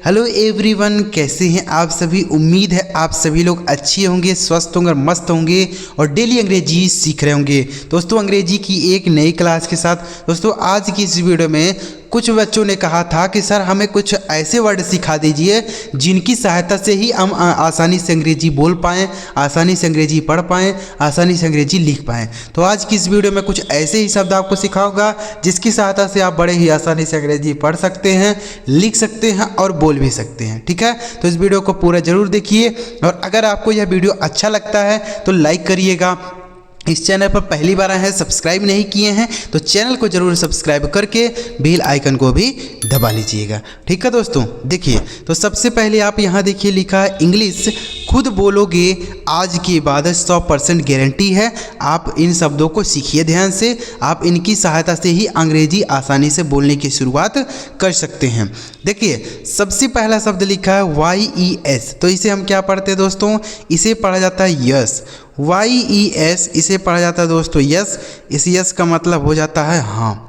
Hello everyone, कैसे हैं आप सभी। उम्मीद है आप सभी लोग अच्छे होंगे, स्वस्थ होंगे और मस्त होंगे और डेली अंग्रेजी सीख रहे होंगे। दोस्तों, अंग्रेजी की एक नई क्लास के साथ दोस्तों आज की इस वीडियो में कुछ बच्चों ने कहा था कि सर हमें कुछ ऐसे वर्ड सिखा दीजिए जिनकी सहायता से ही हम आसानी से अंग्रेजी बोल पाएँ, आसानी से अंग्रेजी पढ़ पाएँ, आसानी से अंग्रेजी लिख पाएँ। तो आज की इस वीडियो में कुछ ऐसे ही शब्द आपको सिखाऊंगा जिसकी सहायता से आप बड़े ही आसानी से अंग्रेजी पढ़ सकते हैं, लिख सकते हैं और बोल भी सकते हैं। ठीक है, तो इस वीडियो को पूरा जरूर देखिए और अगर आपको यह वीडियो अच्छा लगता है तो लाइक करिएगा। इस चैनल पर पहली बार आए हैं, सब्सक्राइब नहीं किए हैं तो चैनल को जरूर सब्सक्राइब करके बेल आइकन को भी दबा लीजिएगा। ठीक है दोस्तों, देखिए तो सबसे पहले आप यहाँ देखिए लिखा है इंग्लिश खुद बोलोगे आज की इबादत 100% गारंटी है। आप इन शब्दों को सीखिए ध्यान से, आप इनकी सहायता से ही अंग्रेजी आसानी से बोलने की शुरुआत कर सकते हैं। देखिए सबसे पहला शब्द लिखा है YES, तो इसे हम क्या पढ़ते हैं दोस्तों, इसे पढ़ा जाता है यस। YES इसे पढ़ा जाता है दोस्तों यस। इस यस का मतलब हो जाता है हाँ।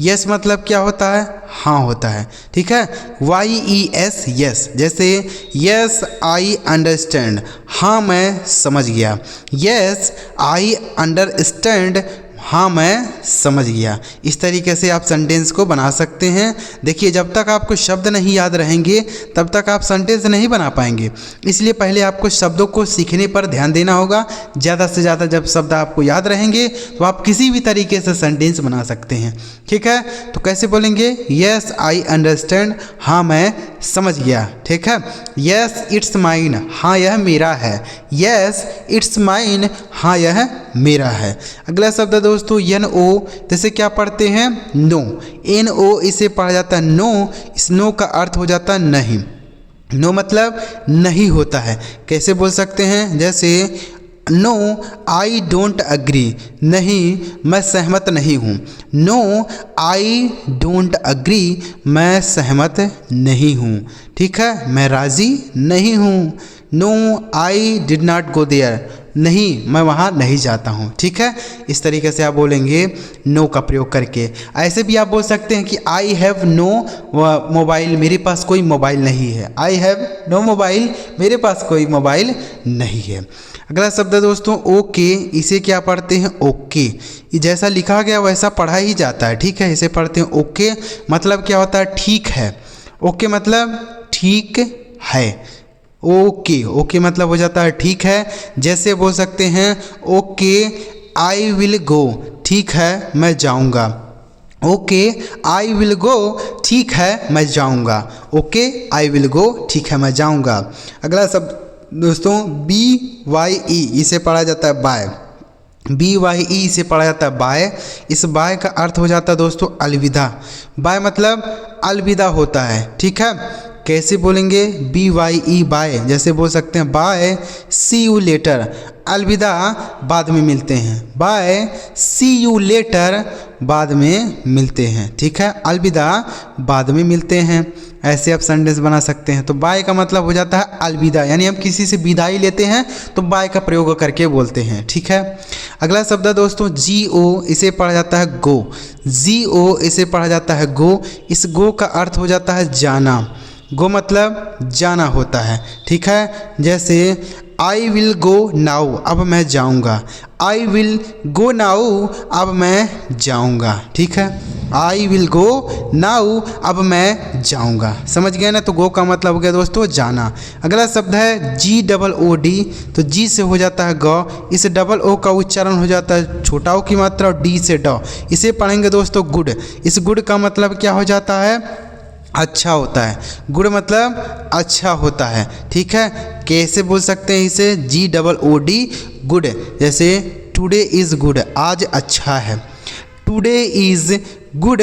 यस मतलब क्या होता है, हाँ होता है। ठीक है, YES यस, जैसे यस आई अंडरस्टैंड, हाँ मैं समझ गया। यस आई अंडरस्टैंड, हाँ मैं समझ गया। इस तरीके से आप सेंटेंस को बना सकते हैं। देखिए जब तक आपको शब्द नहीं याद रहेंगे तब तक आप सेंटेंस नहीं बना पाएंगे, इसलिए पहले आपको शब्दों को सीखने पर ध्यान देना होगा। ज़्यादा से ज़्यादा जब शब्द आपको याद रहेंगे तो आप किसी भी तरीके से सेंटेंस बना सकते हैं। ठीक है, तो कैसे बोलेंगे, यस आई अंडरस्टैंड, हाँ मैं समझ गया। ठीक है, यस इट्स माइन, हाँ यह मेरा है। यस इट्स माइन, हाँ यह मेरा है। अगला शब्द दोस्तों NO, जैसे क्या पढ़ते हैं नो। NO इसे पढ़ा जाता है नो। इस नो का अर्थ हो जाता है नहीं। नो मतलब नहीं होता है। कैसे बोल सकते हैं, जैसे नो आई डोंट अग्री, नहीं मैं सहमत नहीं हूँ। नो आई डोंट अग्री, मैं सहमत नहीं हूँ। ठीक है, मैं राज़ी नहीं हूँ। No I did not go there, नहीं मैं वहाँ नहीं जाता हूँ। ठीक है, इस तरीके से आप बोलेंगे नो का प्रयोग करके। ऐसे भी आप बोल सकते हैं कि आई हैव नो मोबाइल, मेरे पास कोई मोबाइल नहीं है। आई हैव नो मोबाइल, मेरे पास कोई मोबाइल नहीं है। अगला शब्द है दोस्तों ओके, इसे क्या पढ़ते हैं ओके। जैसा लिखा गया वैसा पढ़ा ही जाता है। ठीक है, इसे पढ़ते हैं ओके, मतलब क्या होता है ठीक है। ओके मतलब ठीक है। ओके, ओके मतलब हो जाता है ठीक है। जैसे बोल सकते हैं ओके आई विल गो, ठीक है मैं जाऊंगा। ओके आई विल गो, ठीक है मैं जाऊंगा। ओके आई विल गो, ठीक है मैं जाऊंगा। अगला शब्द दोस्तों BYE, इसे पढ़ा जाता है बाय। BYE इसे पढ़ा जाता है बाय। इस बाय का अर्थ हो जाता है दोस्तों अलविदा। बाय मतलब अलविदा होता है। ठीक है, कैसे बोलेंगे BYE बाय, जैसे बोल सकते हैं बाय सी यू लेटर, अलविदा बाद में मिलते हैं। बाय सी यू लेटर, बाद में मिलते हैं। ठीक है, अलविदा बाद में मिलते हैं। ऐसे आप सेंटेंस बना सकते हैं। तो बाय का मतलब हो जाता है अलविदा, यानी हम किसी से विदाई लेते हैं तो बाय का प्रयोग करके बोलते हैं। ठीक है, अगला शब्द है दोस्तों GO, इसे पढ़ा जाता है गो। GO इसे पढ़ा जाता है गो। इस गो का अर्थ हो जाता है जाना। गो मतलब जाना होता है। ठीक है, जैसे आई विल गो नाउ, अब मैं जाऊंगा। आई विल गो नाउ, अब मैं जाऊंगा। ठीक है, आई विल गो नाउ, अब मैं जाऊंगा। समझ गए ना, तो गो का मतलब हो गया दोस्तों जाना। अगला शब्द है GOOD, तो जी से हो जाता है ग। इस डबल ओ का उच्चारण हो जाता है छोटा ओ की मात्रा और डी से ड। इसे पढ़ेंगे दोस्तों गुड। इस गुड का मतलब क्या हो जाता है, अच्छा होता है। गुड मतलब अच्छा होता है। ठीक है, कैसे बोल सकते हैं इसे GOOD गुड, जैसे टुडे इज़ गुड, आज अच्छा है। टुडे इज़ गुड,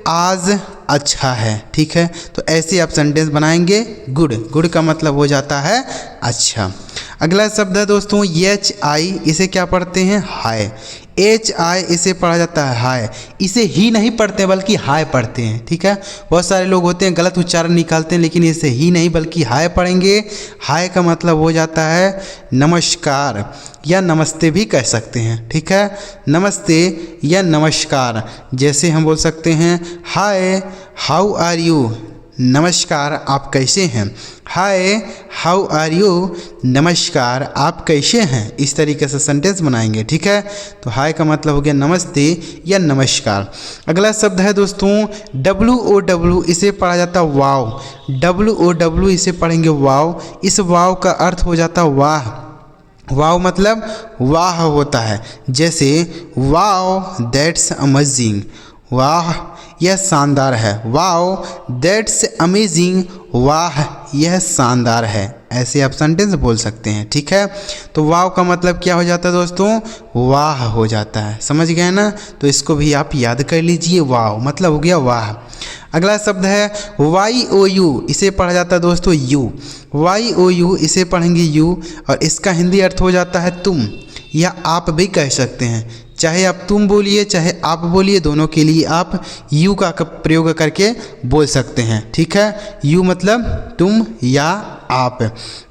आज अच्छा है। ठीक है, तो ऐसे आप सेंटेंस बनाएंगे गुड। गुड का मतलब हो जाता है अच्छा। अगला शब्द है दोस्तों HI, इसे क्या पढ़ते हैं हाय। HI इसे पढ़ा जाता है हाय। इसे ही नहीं पढ़ते बल्कि हाय पढ़ते हैं। ठीक है, बहुत सारे लोग होते हैं गलत उच्चारण निकालते हैं, लेकिन इसे ही नहीं बल्कि हाय पढ़ेंगे। हाय का मतलब हो जाता है नमस्कार या नमस्ते भी कह सकते हैं। ठीक है, नमस्ते या नमस्कार। जैसे हम बोल सकते हैं हाय हाउ आर यू, नमस्कार आप कैसे हैं। हाय हाउ आर यू, नमस्कार आप कैसे हैं। इस तरीके से सेंटेंस बनाएंगे, ठीक है। तो हाय का मतलब हो गया नमस्ते या नमस्कार। अगला शब्द है दोस्तों WOW, इसे पढ़ा जाता है वाव। WOW इसे पढ़ेंगे वाव। इस वाव का अर्थ हो जाता है वाह। वाव मतलब वाह होता है। जैसे वाव दैट्स अमेजिंग, वाह यह शानदार है। वाव दैट्स अमेजिंग, वाह यह शानदार है। ऐसे आप सेंटेंस बोल सकते हैं, ठीक है। तो वाव का मतलब क्या हो जाता है दोस्तों, वाह हो जाता है। समझ गए ना। तो इसको भी आप याद कर लीजिए, वाव मतलब हो गया वाह। अगला शब्द है YOU, इसे पढ़ा जाता है दोस्तों यू। YOU इसे पढ़ेंगे यू, और इसका हिंदी अर्थ हो जाता है तुम या आप भी कह सकते हैं। चाहे आप तुम बोलिए चाहे आप बोलिए, दोनों के लिए आप यू का प्रयोग करके बोल सकते हैं, ठीक है। यू मतलब तुम या आप।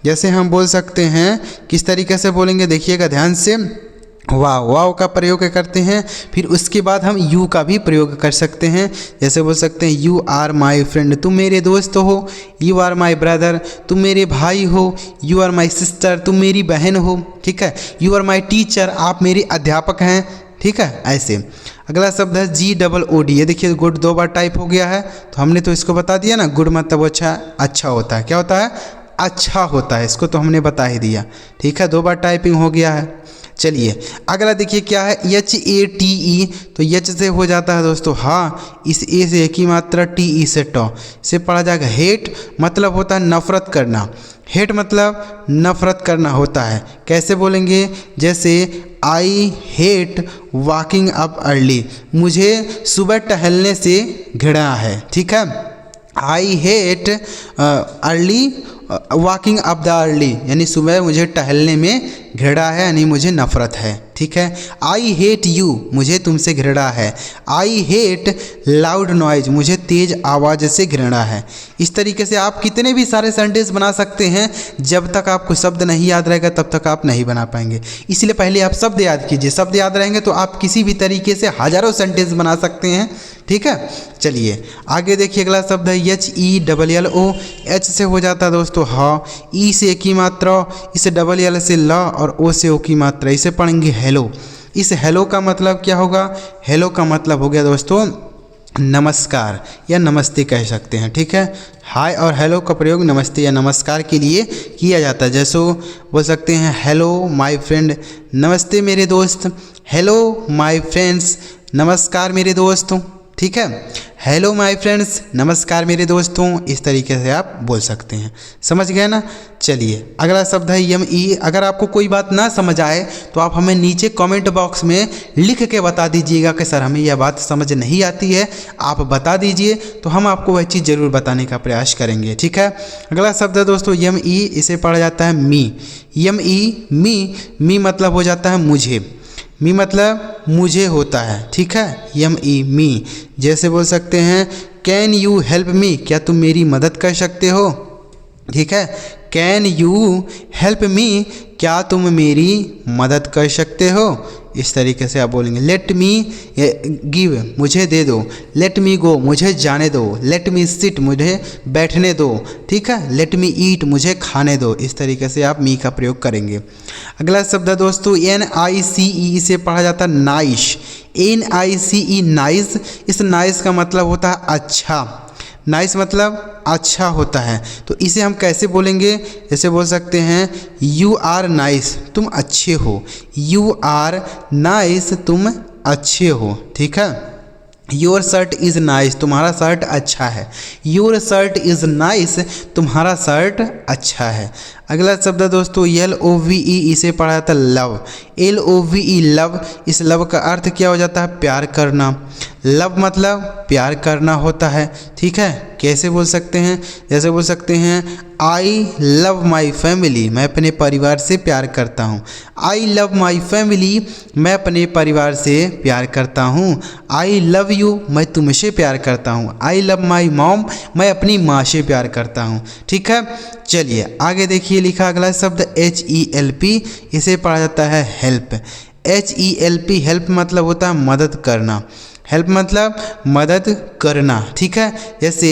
जैसे हम बोल सकते हैं, किस तरीके से बोलेंगे देखिएगा ध्यान से। वाव, वाव का प्रयोग करते हैं, फिर उसके बाद हम यू का भी प्रयोग कर सकते हैं। जैसे बोल सकते हैं यू आर माई फ्रेंड, तुम मेरे दोस्त हो। यू आर माई ब्रदर, तुम मेरे भाई हो। यू आर माई सिस्टर, तुम मेरी बहन हो, ठीक है। यू आर माई टीचर, आप मेरे अध्यापक हैं, ठीक है। ऐसे अगला शब्द है GOOD, ये देखिए गुड 2 बार टाइप हो गया है। तो हमने तो इसको बता दिया ना, गुड मतलब अच्छा होता है। क्या होता है, अच्छा होता है। इसको तो हमने बता ही दिया, ठीक है। 2 बार टाइपिंग हो गया है। चलिए अगला देखिए क्या है, HATE, तो एच से हो जाता है दोस्तों हाँ, इस ए से एक ही मात्रा, TE से ट, से पढ़ा जाएगा हेट, मतलब होता है नफरत करना। हेट मतलब नफरत करना होता है। कैसे बोलेंगे, जैसे I hate walking up early, मुझे सुबह टहलने से घृणा है, ठीक है। I hate early walking up the early, यानी सुबह मुझे टहलने में घृणा है, यानी मुझे नफरत है, ठीक है। आई हेट यू, मुझे तुमसे घृणा है। आई हेट लाउड नॉइज, मुझे तेज आवाज़ से घृणा है। इस तरीके से आप कितने भी सारे सेंटेंस बना सकते हैं। जब तक आपको शब्द नहीं याद रहेगा तब तक आप नहीं बना पाएंगे। इसलिए पहले आप शब्द याद कीजिए, शब्द याद रहेंगे तो आप किसी भी तरीके से हज़ारों सेंटेंस बना सकते हैं, ठीक है। चलिए आगे देखिए, अगला शब्द है HELLO, एच से हो जाता है दोस्तों हाँ, ई से एक ही मात्रा, इस LL से ल, और ओ से ओ की मात्रा, इसे पढ़ेंगे हेलो। इस हेलो का मतलब क्या होगा, हेलो का मतलब हो गया दोस्तों नमस्कार या नमस्ते कह सकते हैं, ठीक है। हाय और हेलो का प्रयोग नमस्ते या नमस्कार के लिए किया जाता है। जैसे बोल सकते हैं हेलो माय फ्रेंड, नमस्ते मेरे दोस्त। हेलो माय फ्रेंड्स, नमस्कार मेरे दोस्तों, ठीक है। हेलो माय फ्रेंड्स, नमस्कार मेरे दोस्तों, इस तरीके से आप बोल सकते हैं। समझ गए ना। चलिए अगला शब्द है ME। अगर आपको कोई बात ना समझ आए तो आप हमें नीचे कमेंट बॉक्स में लिख के बता दीजिएगा कि सर हमें यह बात समझ नहीं आती है, आप बता दीजिए, तो हम आपको वह चीज़ ज़रूर बताने का प्रयास करेंगे, ठीक है। अगला शब्द है दोस्तों ME, इसे पढ़ा जाता है मी। ME मी मतलब हो जाता है मुझे। मी मतलब मुझे होता है, ठीक है। ME मी। जैसे बोल सकते हैं कैन यू हेल्प मी, क्या तुम मेरी मदद कर सकते हो, ठीक है। कैन यू हेल्प मी, क्या तुम मेरी मदद कर सकते हो। इस तरीके से आप बोलेंगे। लेट मी गिव, मुझे दे दो। लेट मी गो, मुझे जाने दो। लेट मी सिट, मुझे बैठने दो, ठीक है। लेट मी ईट, मुझे खाने दो। इस तरीके से आप मी का प्रयोग करेंगे। अगला शब्द है दोस्तों NICE, इसे पढ़ा जाता है नाइश। NICE nice. इस नाइस का मतलब होता है अच्छा। नाइस मतलब अच्छा होता है। तो इसे हम कैसे बोलेंगे, जैसे बोल सकते हैं यू आर नाइस, तुम अच्छे हो। यू आर नाइस, तुम अच्छे हो, ठीक है। योर शर्ट इज़ नाइस, तुम्हारा शर्ट अच्छा है। योर शर्ट इज़ नाइस, तुम्हारा शर्ट अच्छा है। अगला शब्द है दोस्तों LOVE, इसे पढ़ा जाता है लव। LOVE love. इस लव का अर्थ क्या हो जाता है, प्यार करना। लव मतलब प्यार करना होता है, ठीक है। कैसे बोल सकते हैं, जैसे बोल सकते हैं आई लव माई फैमिली, मैं अपने परिवार से प्यार करता हूँ। आई लव माई फैमिली, मैं अपने परिवार से प्यार करता हूँ। आई लव यू, मैं तुमसे प्यार करता हूँ। आई लव माई मॉम, मैं अपनी माँ से प्यार करता हूँ, ठीक है। चलिए आगे देखिए, लिखा अगला शब्द HELP, इसे पढ़ा जाता है हेल्प। HELP हेल्प मतलब होता है मदद करना। हेल्प मतलब मदद करना, ठीक है। जैसे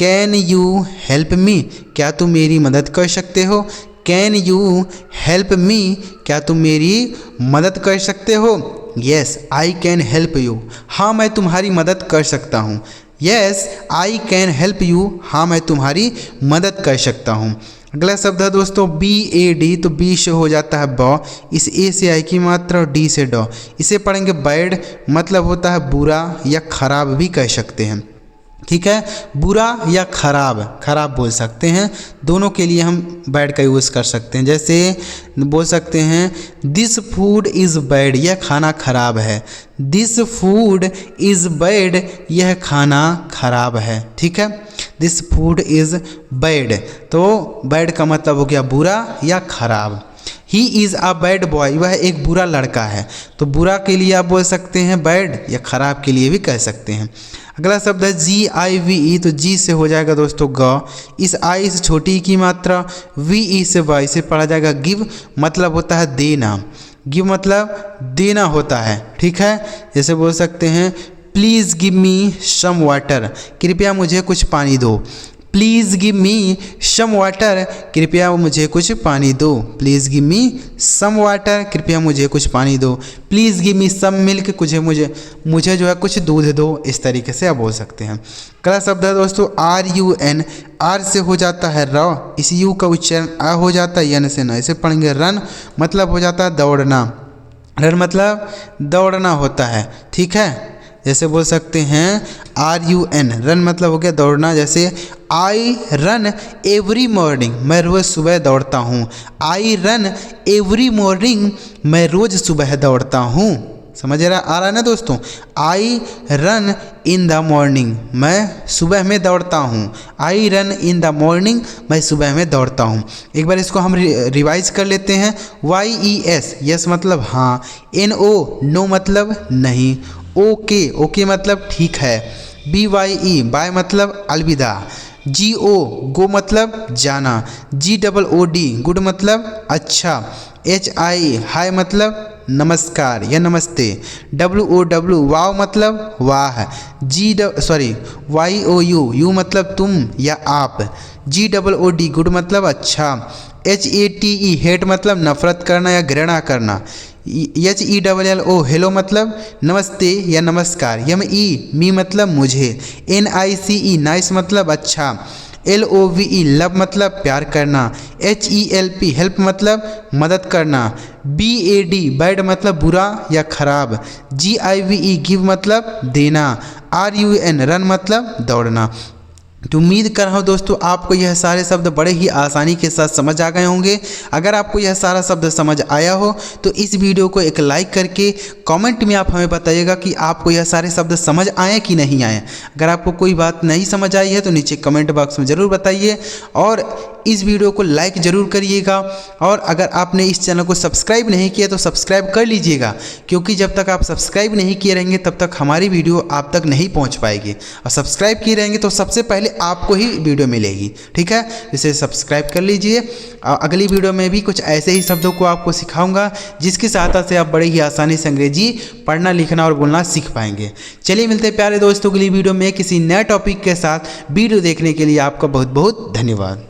कैन यू हेल्प मी, क्या तुम मेरी मदद कर सकते हो। कैन यू हेल्प मी, क्या तुम मेरी मदद कर सकते हो। Yes I can help you, हाँ मैं तुम्हारी मदद कर सकता हूँ। Yes I can help you, हाँ मैं तुम्हारी मदद कर सकता हूँ। अगला शब्द है दोस्तों BAD, तो बी से हो जाता है ब, इस ए से आई की मात्रा और डी से ड। इसे पढ़ेंगे बैड, मतलब होता है बुरा या खराब भी कह सकते हैं। ठीक है, बुरा या खराब, खराब बोल सकते हैं, दोनों के लिए हम बैड का यूज़ कर सकते हैं। जैसे बोल सकते हैं दिस फूड इज़ बैड, यह खाना खराब है। दिस फूड इज़ बैड, यह खाना खराब है। ठीक है, दिस फूड इज़ बैड, तो बैड का मतलब हो गया बुरा या खराब। He is a bad boy, वह एक बुरा लड़का है। तो बुरा के लिए आप बोल सकते हैं बैड, या खराब के लिए भी कह सकते हैं। अगला शब्द है GIVE, तो जी से हो जाएगा दोस्तों ग, इस आई से छोटी की मात्रा, VE से वाई से पढ़ा जाएगा गिव, मतलब होता है देना। गिव मतलब देना होता है। ठीक है, जैसे बोल सकते हैं please give me some water, कृपया मुझे कुछ पानी दो। Please give me some water, कृपया मुझे कुछ पानी दो। Please give me some water, कृपया मुझे कुछ पानी दो। Please give me some milk, मुझे जो है कुछ दूध दो। इस तरीके से आप बोल सकते हैं। अगला शब्द है दोस्तों RUN, आर से हो जाता है र, इस यू का उच्चारण आ हो जाता है यन से न। इसे पढ़ेंगे रन, मतलब हो जाता है दौड़ना। रन मतलब दौड़ना होता है। ठीक है, जैसे बोल सकते हैं RUN, रन मतलब हो गया दौड़ना। जैसे आई रन एवरी मॉर्निंग, मैं रोज़ सुबह दौड़ता हूँ। आई रन एवरी मॉर्निंग, मैं रोज़ सुबह दौड़ता हूँ। समझ आ रहा है ना दोस्तों। I run in the morning, मैं सुबह में दौड़ता हूँ। I run in the morning, मैं सुबह में दौड़ता हूँ। एक बार इसको हम रिवाइज कर लेते हैं। YES, यस मतलब हाँ। NO, नो मतलब नहीं। ओके मतलब ठीक है। BYE, बाय मतलब अलविदा। GO, गो मतलब जाना। GOOD, गुड मतलब अच्छा। HI, हाय मतलब नमस्कार या नमस्ते। WOW, वाव मतलब वाह। YOU, यू मतलब तुम या आप। GOOD, गुड मतलब अच्छा। HATE, हेट मतलब नफरत करना या घृणा करना। HELLO, हेलो मतलब नमस्ते या नमस्कार। ME, मी मतलब मुझे। NICE, नाइस मतलब अच्छा। LOVE, लव मतलब प्यार करना। HELP, हेल्प मतलब मदद करना। BAD, बैड मतलब बुरा या खराब। GIVE, गिव मतलब देना। RUN, रन मतलब दौड़ना। तो उम्मीद कर रहा हूँ दोस्तों आपको यह सारे शब्द बड़े ही आसानी के साथ समझ आ गए होंगे। अगर आपको यह सारा शब्द समझ आया हो तो इस वीडियो को एक लाइक करके कमेंट में आप हमें बताइएगा कि आपको यह सारे शब्द समझ आए कि नहीं आए। अगर आपको कोई बात नहीं समझ आई है तो नीचे कमेंट बॉक्स में ज़रूर बताइए और इस वीडियो को लाइक ज़रूर करिएगा। और अगर आपने इस चैनल को सब्सक्राइब नहीं किया तो सब्सक्राइब कर लीजिएगा, क्योंकि जब तक आप सब्सक्राइब नहीं किए रहेंगे तब तक हमारी वीडियो आप तक नहीं पहुंच पाएगी। और सब्सक्राइब किए रहेंगे तो सबसे पहले आपको ही वीडियो मिलेगी। ठीक है, इसे सब्सक्राइब कर लीजिए। अगली वीडियो में भी कुछ ऐसे ही शब्दों को आपको सिखाऊंगा जिसकी सहायता से आप बड़े ही आसानी से अंग्रेजी पढ़ना, लिखना और बोलना सीख पाएंगे। चलिए मिलते हैं प्यारे दोस्तों अगली वीडियो में किसी नए टॉपिक के साथ। वीडियो देखने के लिए आपका बहुत बहुत धन्यवाद।